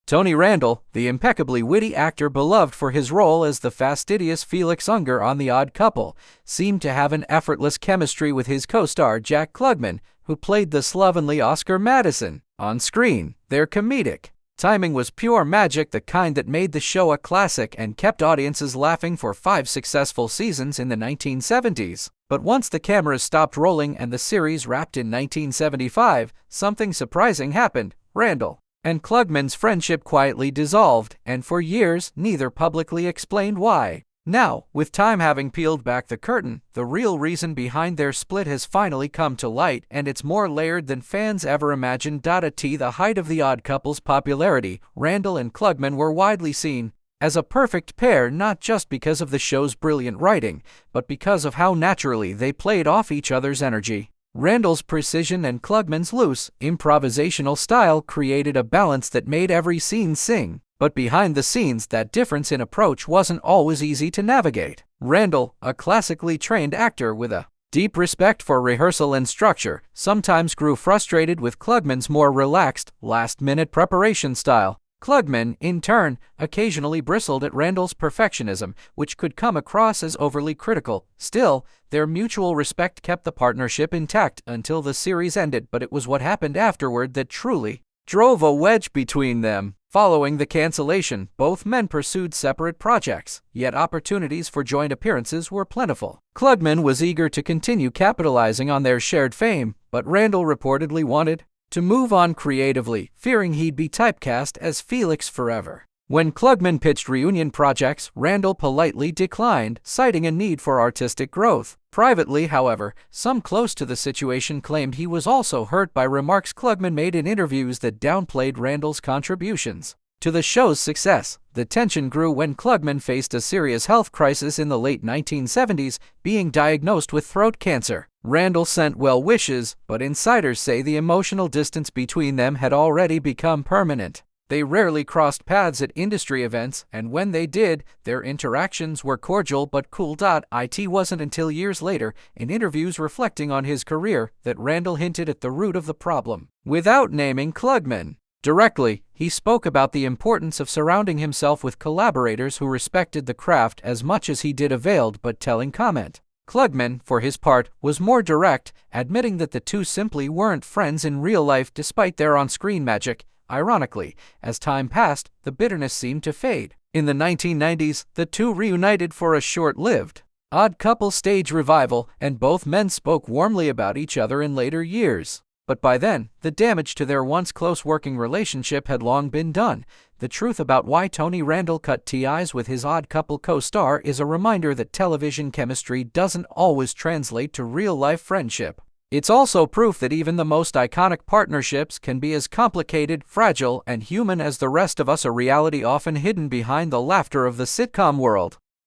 Tony Randall, the impeccably witty actor beloved for his role as the fastidious Felix Unger on The Odd Couple, seemed to have an effortless chemistry with his co-star Jack Klugman, who played the slovenly Oscar Madison. On screen, their comedic timing was pure magic, the kind that made the show a classic and kept audiences laughing for 5 successful seasons in the 1970s. But once the cameras stopped rolling and the series wrapped in 1975, something surprising happened. Randall and Klugman's friendship quietly dissolved, and for years neither publicly explained why. Now, with time having peeled back the curtain, the real reason behind their split has finally come to light, and it's more layered than fans ever imagined. At the height of The Odd Couple's popularity, Randall and Klugman were widely seen as a perfect pair, not just because of the show's brilliant writing, but because of how naturally they played off each other's energy. Randall's precision and Klugman's loose, improvisational style created a balance that made every scene sing. But behind the scenes, that difference in approach wasn't always easy to navigate. Randall, a classically trained actor with a deep respect for rehearsal and structure, sometimes grew frustrated with Klugman's more relaxed, last-minute preparation style. Klugman, in turn, occasionally bristled at Randall's perfectionism, which could come across as overly critical. Still, their mutual respect kept the partnership intact until the series ended, but it was what happened afterward that truly drove a wedge between them. Following the cancellation, both men pursued separate projects, yet opportunities for joint appearances were plentiful. Klugman was eager to continue capitalizing on their shared fame, but Randall reportedly wanted to move on creatively, fearing he'd be typecast as Felix forever. When Klugman pitched reunion projects, Randall politely declined, citing a need for artistic growth. Privately, however, some close to the situation claimed he was also hurt by remarks Klugman made in interviews that downplayed Randall's contributions to the show's success. The tension grew when Klugman faced a serious health crisis in the late 1970s, being diagnosed with throat cancer. Randall sent well wishes, but insiders say the emotional distance between them had already become permanent. They rarely crossed paths at industry events, and when they did, their interactions were cordial but cool. It wasn't until years later, in interviews reflecting on his career, that Randall hinted at the root of the problem. Without naming Klugman directly, he spoke about the importance of surrounding himself with collaborators who respected the craft as much as he did a veiled but telling comment. Klugman, for his part, was more direct, admitting that the two simply weren't friends in real life despite their on-screen magic. Ironically, as time passed, the bitterness seemed to fade. In the 1990s, the two reunited for a short-lived Odd Couple stage revival, and both men spoke warmly about each other in later years. But by then, the damage to their once close working relationship had long been done. The truth about why Tony Randall cut ties with his Odd Couple co-star is a reminder that television chemistry doesn't always translate to real-life friendship. It's also proof that even the most iconic partnerships can be as complicated, fragile, and human as the rest of us, a reality often hidden behind the laughter of the sitcom world.